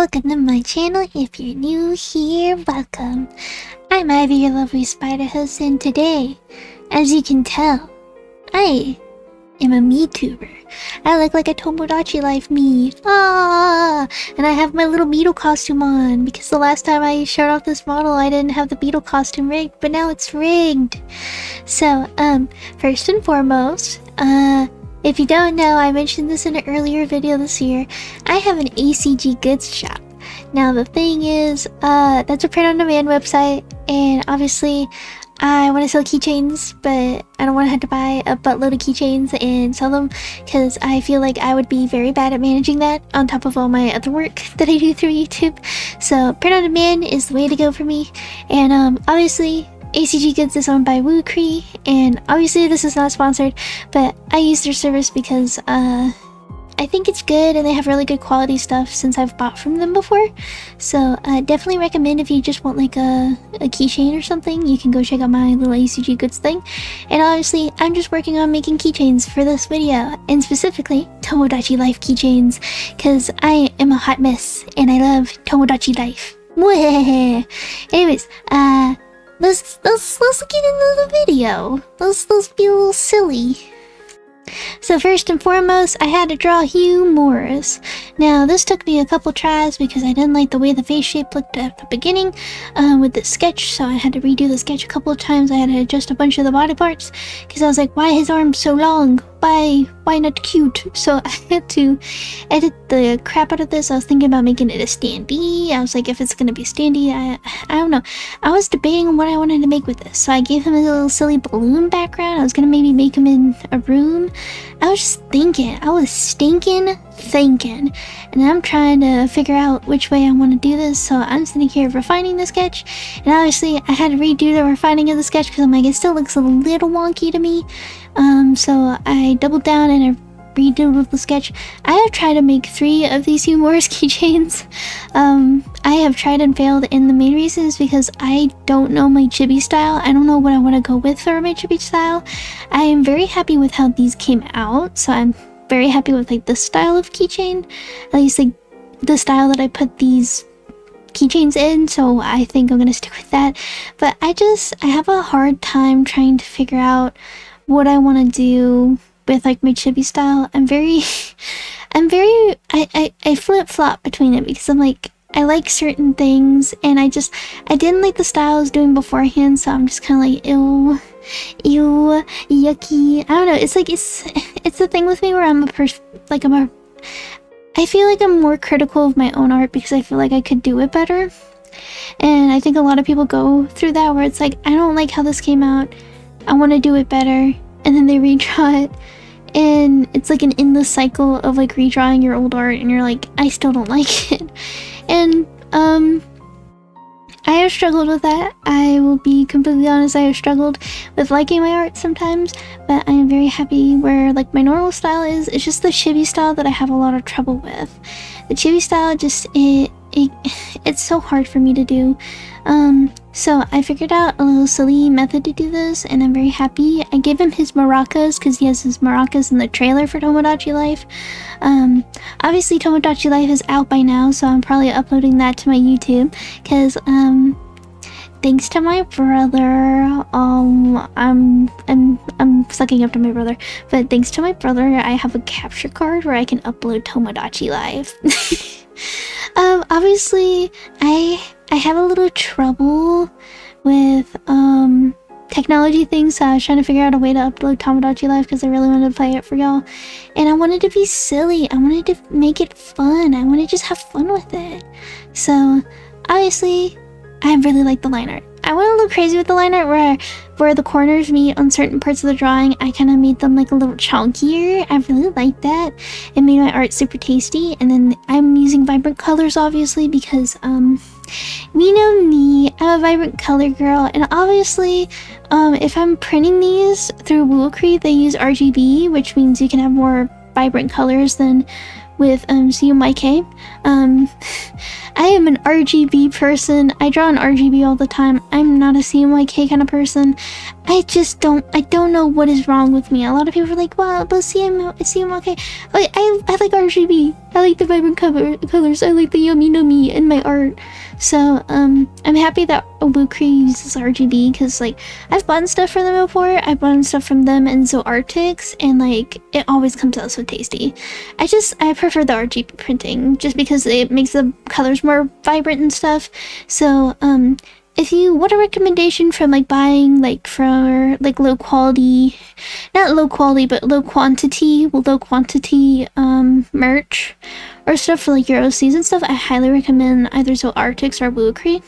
welcome to my channel. If you're new here, welcome. I'm Ivy, your lovely spider host, and today, as you can tell, I am a Vtuber. I look like a Tomodachi life me. And I have my little beetle costume on, because the last time I showed off this model, I didn't have the beetle costume rigged, but now it's rigged. So, first and foremost, if you don't know, I mentioned this in an earlier video this year, I have an AgcGoods shop. Now the thing is, that's a print-on-demand website, and obviously I want to sell keychains, but I don't want to have to buy a buttload of keychains and sell them, because I feel like I would be very bad at managing that on top of all my other work that I do through YouTube. So print-on-demand is the way to go for me, and obviously AgcGoods is owned by Wukri, and obviously this is not sponsored, but I use their service because I think it's good and they have really good quality stuff since I've bought from them before. So definitely recommend if you just want like a keychain or something, you can go check out my little AgcGoods thing. And obviously I'm just working on making keychains for this video, and specifically Tomodachi Life keychains, because I am a hot mess and I love Tomodachi Life. Anyways, let's get into the video. Let's be a little silly. So first and foremost, I had to draw Hugh Morris. Now this took me a couple tries because I didn't like the way the face shape looked at the beginning with the sketch, so I had to redo the sketch a couple of times. I had to adjust a bunch of the body parts because I was like, why his arms so long? Why not cute? So I had to edit the crap out of this. I was thinking about making it a standee. I was like, if it's gonna be a standee, I don't know. I was debating on what I wanted to make with this. So I gave him a little silly balloon background. I was gonna maybe make him in a room. I was just thinking. I was stinking thinking. And I'm trying to figure out which way I want to do this. So I'm sitting here refining the sketch. And obviously I had to redo the refining of the sketch because I'm like, it still looks a little wonky to me. So I doubled down and I redoodled the sketch. I have tried to make 3 of these Hugh Morris keychains. I have tried and failed, and the main reason is because I don't know my chibi style. I don't know what I want to go with for my chibi style. I am very happy with how these came out, so I'm very happy with like this style of keychain, at least like the style that I put these keychains in, so I think I'm gonna stick with that. But I have a hard time trying to figure out what I want to do with like my chibi style. I flip-flop between it because I'm like, I like certain things and I didn't like the style I was doing beforehand, so I'm just kind of like, ew, yucky. I don't know, it's like, it's the thing with me where I feel like I'm more critical of my own art because I feel like I could do it better. And I think a lot of people go through that where it's like, I don't like how this came out, I want to do it better, and then they redraw it, and it's like an endless cycle of like redrawing your old art, and you're like, I still don't like it. And I have struggled with that. I will be completely honest, I have struggled with liking my art sometimes, but I am very happy where like my normal style is. It's just the chibi style that I have a lot of trouble with. The chibi style just, it's so hard for me to do. So I figured out a little silly method to do this, and I'm very happy. I gave him his maracas because he has his maracas in the trailer for Tomodachi Life. Obviously Tomodachi Life is out by now, so I'm probably uploading that to my YouTube because thanks to my brother, I'm sucking up to my brother, but thanks to my brother, I have a capture card where I can upload Tomodachi Life. Obviously, I have a little trouble with technology things, so I was trying to figure out a way to upload Tomodachi Life because I really wanted to play it for y'all, and I wanted to be silly. I wanted to make it fun. I want to just have fun with it. So obviously I really like the line art. I went a little crazy with the line art where the corners meet on certain parts of the drawing. I kind of made them like a little chunkier. I really like that. It made my art super tasty. And then I'm using vibrant colors obviously because we know me, I'm a vibrant color girl, and obviously if I'm printing these through Wukri, they use RGB, which means you can have more vibrant colors than with CMYK. I am an RGB person. I draw in RGB all the time. I'm not a CMYK kind of person. I don't know what is wrong with me. A lot of people are like, well, but see him okay. Like, I like RGB. I like the vibrant colors. I like the yummy nummy in my art. So, I'm happy that Wukri uses RGB, because, like, I've bought stuff from them before. I've bought stuff from them and Zoartix, and, like, it always comes out so tasty. I prefer the RGB printing, just because it makes the colors more vibrant and stuff. So, if you want a recommendation from, like, buying, like, for, like, low quality, not low quality, but low quantity merch, or stuff for, like, your OCs and stuff, I highly recommend either Zoartix or Wukri.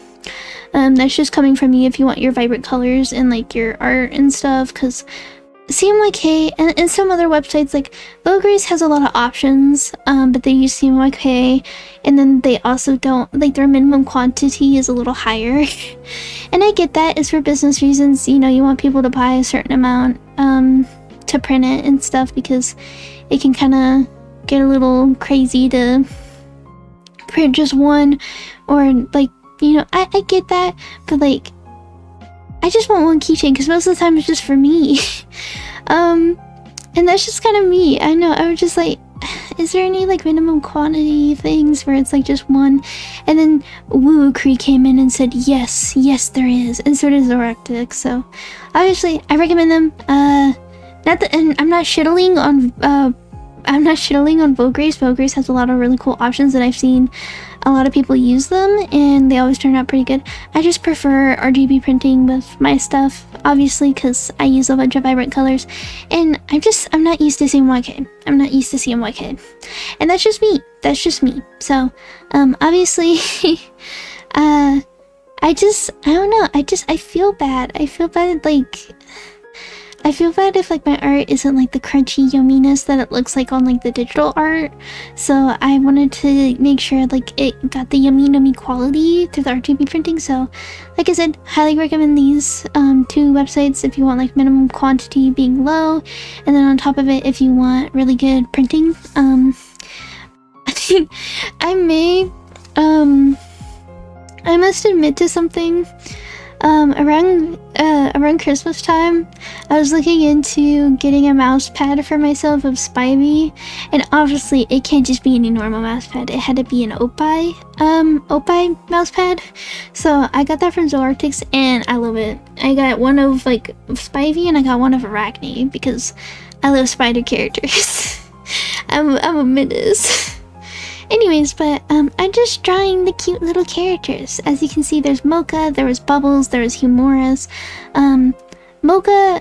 That's just coming from me if you want your vibrant colors and, like, your art and stuff, because CMYK and some other websites, like, Wukri's has a lot of options, but they use CMYK, and then they also don't, like, their minimum quantity is a little higher. And I get that, it's for business reasons, you know, you want people to buy a certain amount, to print it and stuff, because it can kind of get a little crazy to print just one, or, like, you know, I get that, but, like, I just want one keychain, because most of the time it's just for me. And that's just kind of me. I know, I was just like, is there any, like, minimum quantity things where it's, like, just one? And then Wukri came in and said, yes, there is, and so does Zoartix. So, obviously, I recommend them. And I'm not shittling on Vogre's. Vogre's has a lot of really cool options that I've seen a lot of people use them, and they always turn out pretty good. I just prefer RGB printing with my stuff, obviously, because I use a bunch of vibrant colors, and I'm not used to CMYK. And that's just me. So, obviously, I don't know, I feel bad. I feel bad if, like, my art isn't, like, the crunchy yumminess that it looks like on, like, the digital art. So I wanted to make sure, like, it got the yummy nummy quality through the RGB printing. So, like I said, highly recommend these two websites if you want, like, minimum quantity being low, and then on top of it, if you want really good printing. I must admit to something. Around Christmas time, I was looking into getting a mouse pad for myself of Spivey, and obviously it can't just be any normal mouse pad. It had to be an Opie mouse pad. So I got that from Zoartix, and I love it. I got one of, like, Spivey, and I got one of Arachne, because I love spider characters. I'm a menace. Anyways, but I'm just drawing the cute little characters. As you can see, there's Mocha, there was Bubbles, there was Humora's. Mocha,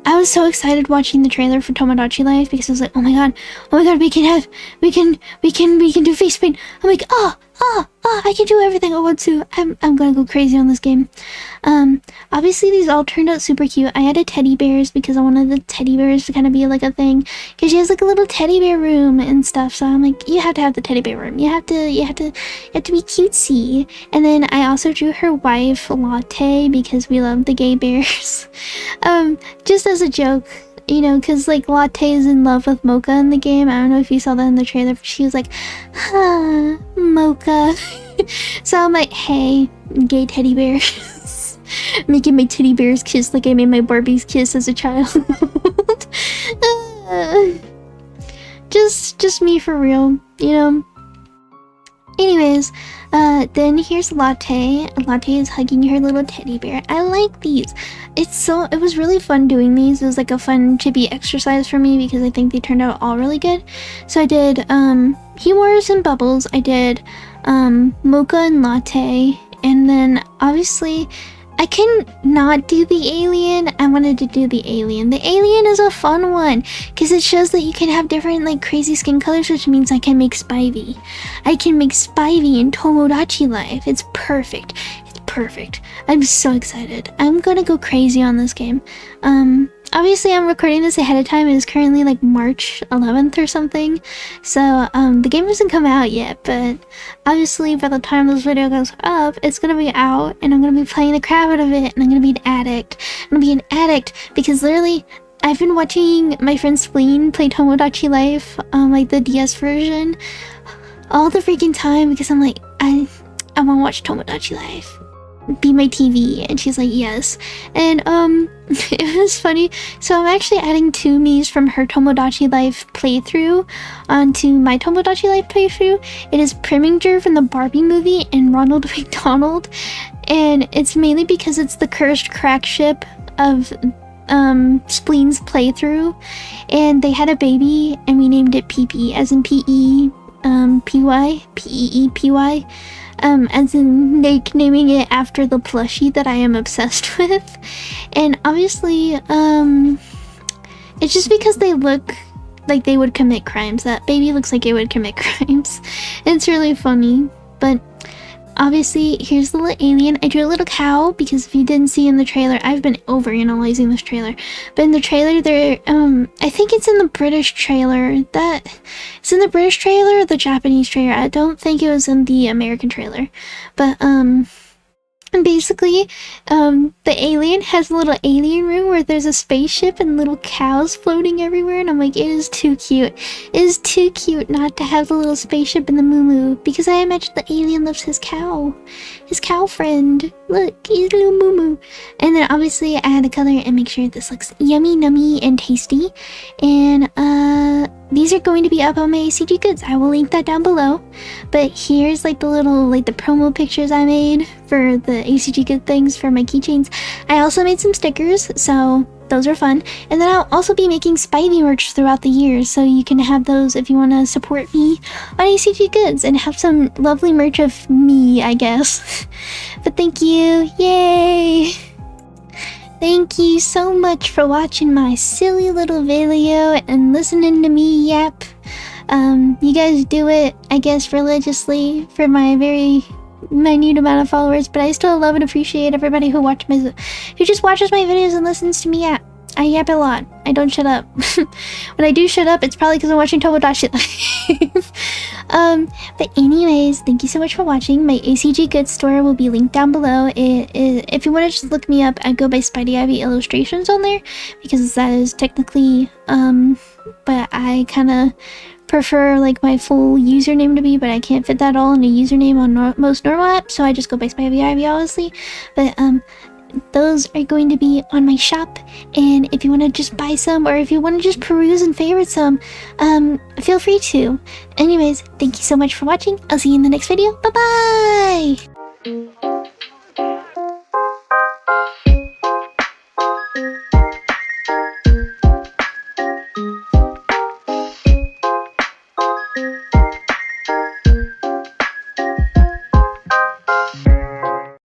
I was so excited watching the trailer for Tomodachi Life, because I was like, oh my god, we can do face paint. I'm like, I can do everything I want to. I'm gonna go crazy on this game. Obviously these all turned out super cute. I added teddy bears because I wanted the teddy bears to kind of be like a thing, because she has like a little teddy bear room and stuff. So I'm like, you have to have the teddy bear room. You have to be cutesy. And then I also drew her wife, Latte, because we love the gay bears. Just as a joke, you know, because, like, Latte is in love with Mocha in the game. I don't know if you saw that in the trailer, but she was like, Mocha. So I'm like, hey, gay teddy bears. Making my teddy bears kiss like I made my Barbies kiss as a child. Just me for real, you know? Anyways, then here's Latte. Latte is hugging her little teddy bear. I like these. It was really fun doing these. It was like a fun chibi exercise for me because I think they turned out all really good. So I did Humours and Bubbles. I did Mocha and Latte. And then obviously I can not do the alien. I wanted to do the alien. The alien is a fun one because it shows that you can have different, like, crazy skin colors, which means I can make Spivey. I can make Spivey in Tomodachi Life. It's perfect. It's perfect. I'm so excited. I'm gonna go crazy on this game. Obviously I'm recording this ahead of time. It is currently like March 11th or something. So the game hasn't come out yet, but obviously by the time this video goes up, it's gonna be out and I'm gonna be playing the crap out of it, and I'm gonna be an addict. I'm gonna be an addict because literally I've been watching my friend Spleen play Tomodachi Life, like the DS version, all the freaking time because I'm like, I wanna watch Tomodachi Life. be my TV? And she's like, yes. And it was funny. So I'm actually adding 2 Miis from her Tomodachi Life playthrough onto my Tomodachi Life playthrough. It is Preminger from the Barbie movie and Ronald McDonald. And it's mainly because it's the cursed crack ship of Spleen's playthrough, and they had a baby and we named it PP, as in P-E-P-Y, P-E-E-P-Y, as in like naming it after the plushie that I am obsessed with. And obviously it's just because they look like they would commit crimes. That baby looks like it would commit crimes. It's really funny. But obviously, here's the little alien. I drew a little cow because if you didn't see in the trailer, I've been overanalyzing this trailer. But in the trailer, there, I think it's in the British trailer. It's in the British trailer or the Japanese trailer. I don't think it was in the American trailer. But, and basically, the alien has a little alien room where there's a spaceship and little cows floating everywhere, and I'm like, it is too cute. It is too cute not to have the little spaceship in the moo-moo, because I imagine the alien loves his cow friend. Look, he's a little moo-moo. And then obviously I had to color and make sure this looks yummy, nummy, and tasty. And these are going to be up on my AgcGoods. I will link that down below. But here's like the little, like the promo pictures I made for the AgcGoods things for my keychains. I also made some stickers, so those are fun. And then I'll also be making Spidey merch throughout the year, so you can have those if you want to support me on AgcGoods and have some lovely merch of me, I guess. But thank you. Yay! Thank you so much for watching my silly little video and listening to me yap. You guys do it, I guess, religiously for my very minute amount of followers, but I still love and appreciate everybody who just watches my videos and listens to me yap. I yap a lot. I don't shut up. When I do shut up, it's probably because I'm watching Tomodachi Life. But anyways, thank you so much for watching. My AgcGoods store will be linked down below. If you want to just look me up, I go by Spidey Ivy Illustrations on there, because that is technically, but I kind of prefer like my full username to be, but I can't fit that all in a username on most normal apps, so I just go by Spidey Ivy, obviously. But those are going to be on my shop, and if you want to just buy some, or if you want to just peruse and favorite some, feel free to. Anyways, thank you so much for watching. I'll see you in the next video. Bye bye.